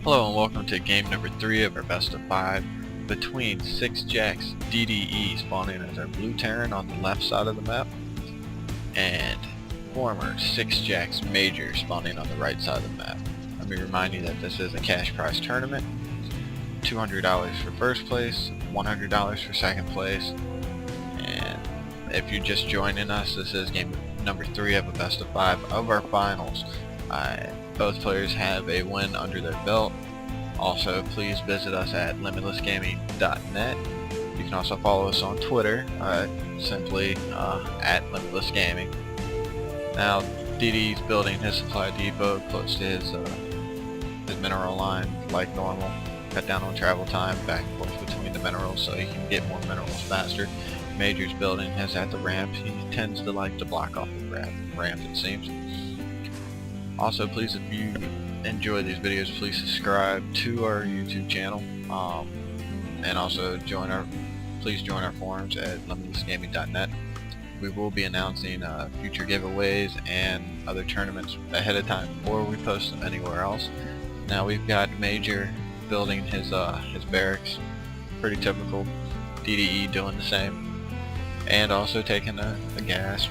Hello and welcome to game number 3 of our best of 5 between sixjaxDDE spawning as our blue Terran on the left side of the map and former sixjaxMajOr spawning on the right side of the map. Let me remind you that this is a cash prize tournament. $200 for first place, $100 for second place, and if you're just joining us, this is game number 3 of a best of 5 of our finals. Both players have a win under their belt. Also, please visit us at limitlessgaming.net. You can also follow us on Twitter, simply at limitlessgaming. Now, DDE's building his supply depot close to his mineral line like normal. Cut down on travel time back and forth between the minerals so he can get more minerals faster. Major's building his at the ramp. He tends to like to block off the ramp, it seems. Also, please, if you enjoy these videos, please subscribe to our YouTube channel, and also please join our forums at limitlessgaming.net. We will be announcing future giveaways and other tournaments ahead of time before we post them anywhere else. Now we've got Major building his barracks, pretty typical. DDE doing the same, and also taking a gas.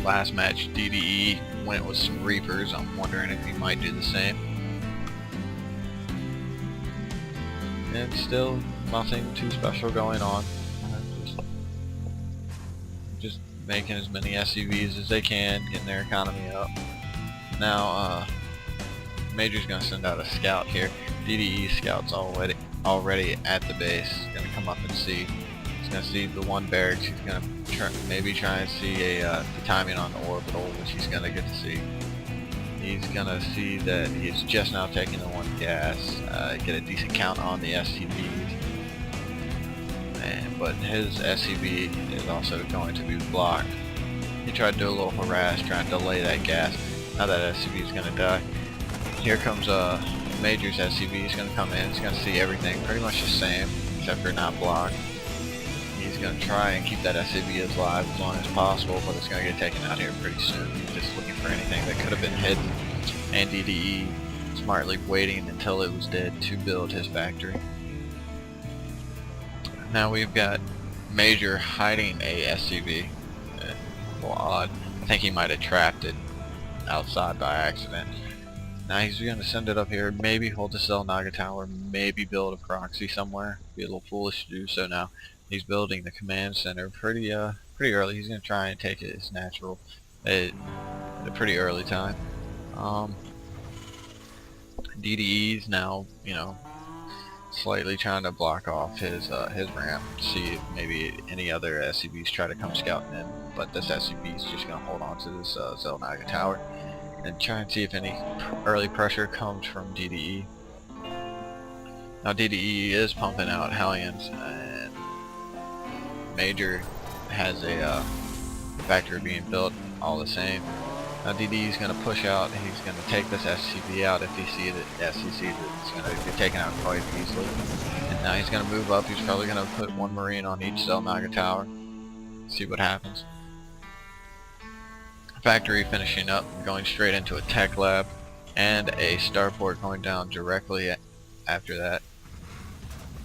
Last match DDE went with some Reapers. I'm wondering if he might do the same. And still nothing too special going on. Just making as many SCVs as they can, getting their economy up. Now Major's gonna send out a scout here. DDE scout's already at the base. He's gonna come up and see. He's gonna see the one barracks. He's gonna maybe try and see the timing on the orbital, which he's gonna get to see. He's gonna see that he's just now taking the one gas, get a decent count on the SCVs, but his SCV is also going to be blocked. He tried to do a little harass, trying to delay that gas. Now that SCV is gonna die. Here comes Major's SCV. He's gonna come in. He's gonna see everything pretty much the same, except for not blocked. He's going to try and keep that SCV alive as long as possible, but it's going to get taken out here pretty soon. He's just looking for anything that could have been hidden, and DDE smartly waiting until it was dead to build his factory. Now we've got Major hiding a SCV. Well, odd. I think he might have trapped it outside by accident. Now he's going to send it up here, maybe hold the Cell Naga Tower, maybe build a proxy somewhere. Be a little foolish to do so now. He's building the command center pretty early. He's going to try and take it as natural at a pretty early time. DDE's now, slightly trying to block off his ramp, see if maybe any other SCVs try to come scouting in, but this SCV is just going to hold on to this Cell Naga Tower and try and see if any early pressure comes from DDE. Now DDE is pumping out Hellions, and Major has a factory being built all the same. Now DDE is going to push out. He's going to take this SCV out if he sees it. Yes, he sees it. It's going to get taken out quite easily. And now he's going to move up. He's probably going to put one Marine on each Cell Naga Tower. See what happens. Factory finishing up, going straight into a tech lab, and a starport going down directly after that.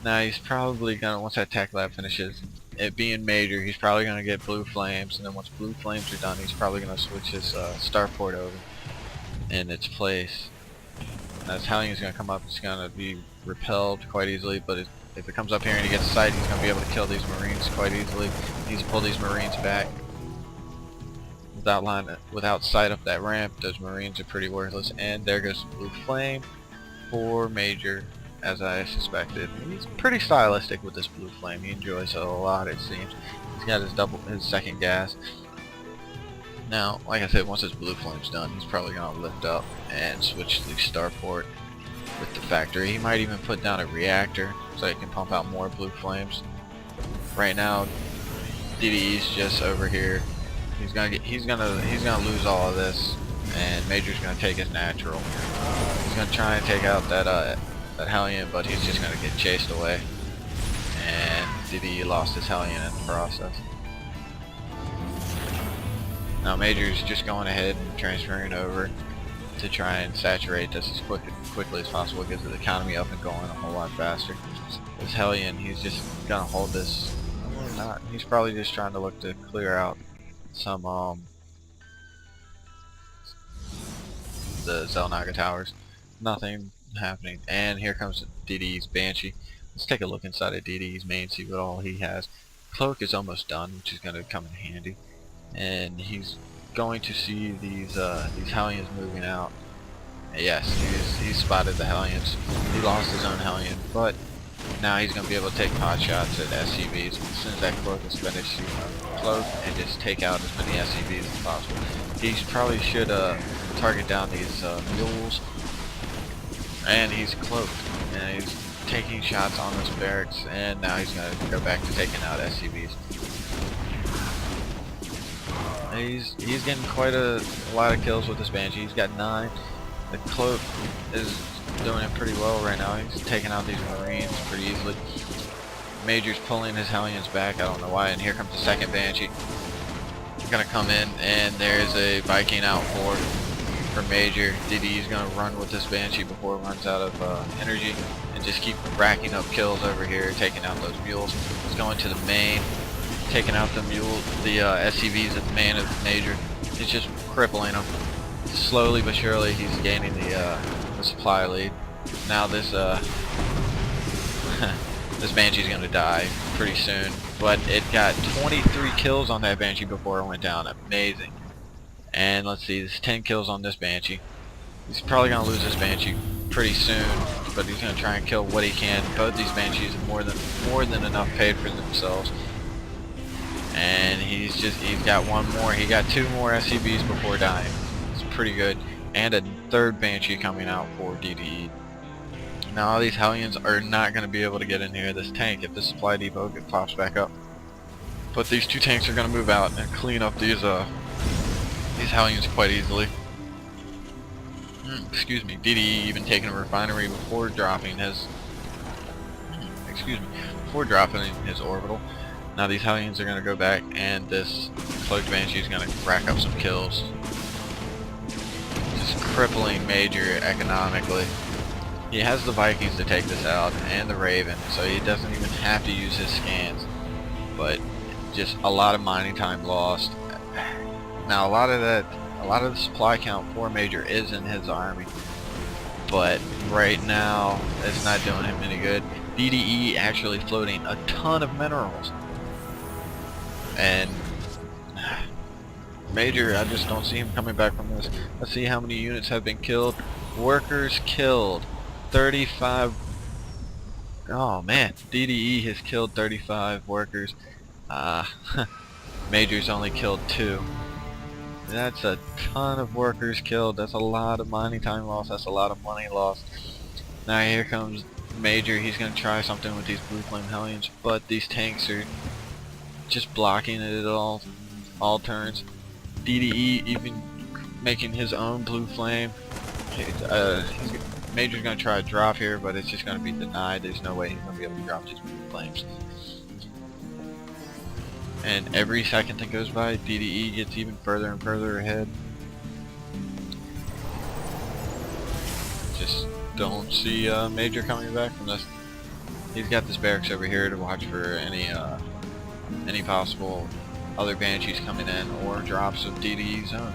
Now he's probably going to, once that tech lab finishes, it being Major, he's probably going to get blue flames, and then once blue flames are done, he's probably going to switch his starport over in its place. Now his Hellion is going to come up. It's going to be repelled quite easily, but if it comes up here and he gets sight, he's going to be able to kill these Marines quite easily. He needs to pull these Marines back. Without sight up that ramp, those Marines are pretty worthless, and there goes the blue flame for Major. As I suspected, he's pretty stylistic with this blue flame. He enjoys it a lot, it seems. He's got his second gas. Now, like I said, once his blue flame's done, he's probably gonna lift up and switch to the starport with the factory. He might even put down a reactor so he can pump out more blue flames. Right now, DDE's just over here. He's gonna lose all of this, and Major's gonna take his natural. He's gonna try and take out that Hellion, but he's just going to get chased away, and DDE lost his Hellion in the process. Now Major's just going ahead and transferring over to try and saturate this as quickly as possible, get the economy up and going a whole lot faster. This Hellion, he's just gonna hold this. Well, not. He's probably just trying to look to clear out some the Zelnaga towers. Nothing happening, and here comes DDE's Banshee. Let's take a look inside of DDE's main, see what all he has. Cloak is almost done, which is going to come in handy, and he's going to see these Hellions moving out. Yes, he's spotted the Hellions. He lost his own Hellion, but now he's going to be able to take pot shots at SCVs. As soon as that Cloak is finished, he's going to cloak and just take out as many SCVs as possible. He probably should target down these mules, and he's cloaked, and he's taking shots on this barracks, and now he's going to go back to taking out SCVs. He's getting quite a lot of kills with this Banshee. He's got 9. The Cloak is doing it pretty well right now. He's taking out these Marines pretty easily. Major's pulling his Hellions back, I don't know why, and here comes the second Banshee. He's gonna come in, and there's a Viking out for Major. DDE's gonna run with this Banshee before it runs out of energy, and just keep racking up kills over here, taking out those mules. He's going to the main, taking out the SCVs at the main of Major. He's just crippling them. Slowly but surely, he's gaining the supply lead. Now this this Banshee's gonna die pretty soon, but it got 23 kills on that Banshee before it went down. Amazing. And let's see, there's 10 kills on this Banshee. He's probably gonna lose this Banshee pretty soon, but he's gonna try and kill what he can. Both these Banshees are more than enough paid for themselves. And he's got one more. He got 2 more SCVs before dying. It's pretty good. And a third Banshee coming out for DDE. Now all these Hellions are not going to be able to get in here. This tank, if the supply depot pops back up, but these 2 tanks are going to move out and clean up these Hellions quite easily. Excuse me. DDE even taking a refinery before dropping his orbital. Now these Hellions are going to go back, and this Cloaked Banshee is going to rack up some kills. Just crippling Major economically. He has the Vikings to take this out, and the Raven, so he doesn't even have to use his scans. But just a lot of mining time lost. Now a lot of the supply count for Major is in his army, but right now it's not doing him any good. DDE actually floating a ton of minerals, and Major, I just don't see him coming back from this. Let's see how many units have been killed. Workers killed 35. Oh man, DDE has killed 35 workers. Major's only killed 2. That's a ton of workers killed. That's a lot of mining time lost. That's a lot of money lost. Now here comes Major. He's gonna try something with these Blue Flame Hellions, but these tanks are just blocking it at all turns. DDE even making his own Blue Flame. Major's gonna try to drop here, but it's just gonna be denied. There's no way he's gonna be able to drop these Blue Flames. And every second that goes by, DDE gets even further and further ahead. Just don't see Major coming back from this. He's got this barracks over here to watch for any possible other Banshees coming in or drops of DDE's own.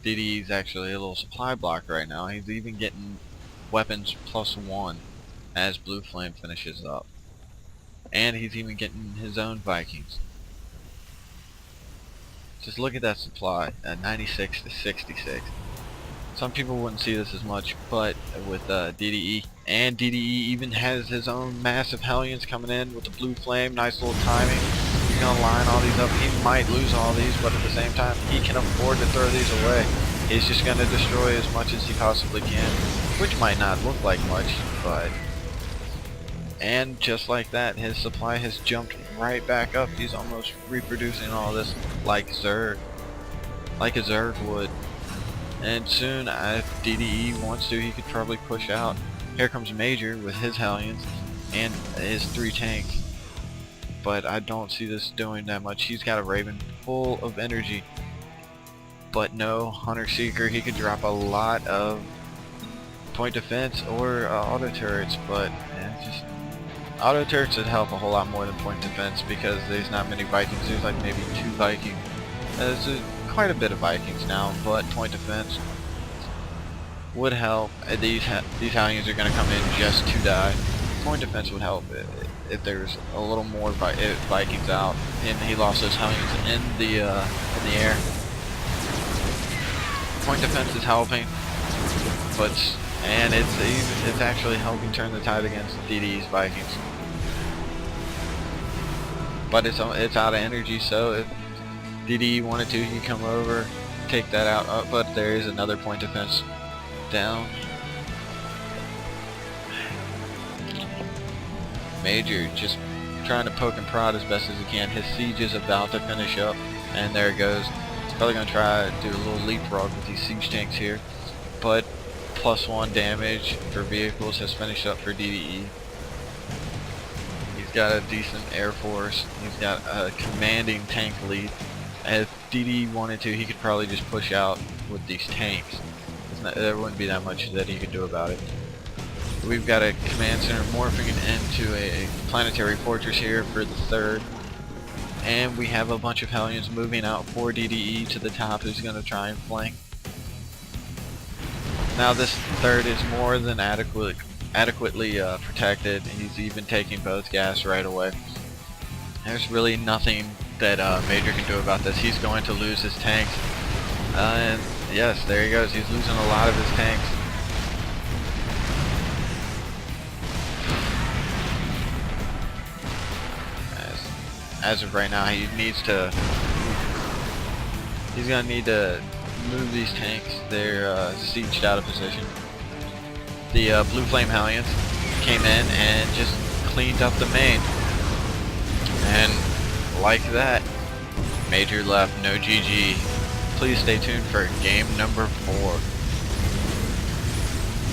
DDE's actually a little supply block right now. He's even getting weapons +1 as Blue Flame finishes up. And he's even getting his own Vikings. Just look at that supply at 96 to 66. Some people wouldn't see this as much, but with DDE, and DDE even has his own massive Hellions coming in with the Blue Flame, nice little timing. He's gonna line all these up. He might lose all these, but at the same time, he can afford to throw these away. He's just gonna destroy as much as he possibly can, which might not look like much, but... And just like that, his supply has jumped right back up. He's almost reproducing all this like a Zerg would. And soon, if DDE wants to, he could probably push out. Here comes Major with his Hellions and his 3 tanks. But I don't see this doing that much. He's got a Raven full of energy. but no Hunter Seeker. He could drop a lot of point defense or auto turrets, but just auto turrets would help a whole lot more than point defense because there's not many Vikings. There's like maybe 2 Vikings. There's quite a bit of Vikings now, but point defense would help. These Hellions are going to come in just to die. Point defense would help if there's a little more Vikings out, and he lost those Hellions in the air. Point defense is helping, and it's actually helping turn the tide against DDE's Vikings. But it's out of energy, so if DDE wanted to, he can come over, take that out. But there is another point defense down. Major just trying to poke and prod as best as he can. His siege is about to finish up, and there it goes. He's probably going to try to do a little leapfrog with these siege tanks here, but +1 damage for vehicles has finished up for DDE. He's got a decent air force. He's got a commanding tank lead. If DDE wanted to, he could probably just push out with these tanks. There wouldn't be that much that he could do about it. We've got a command center morphing into a planetary fortress here for the 3rd. And we have a bunch of Hellions moving out for DDE to the top, who's going to try and flank. Now this 3rd is more than adequately protected. He's even taking both gas right away. There's really nothing that Major can do about this. He's going to lose his tanks. And yes, there he goes. He's losing a lot of his tanks. As of right now, he's gonna need to move these tanks. They're sieged out of position. The Blue Flame Hellions came in and just cleaned up the main. And like that, Major left, no GG. Please stay tuned for game number 4.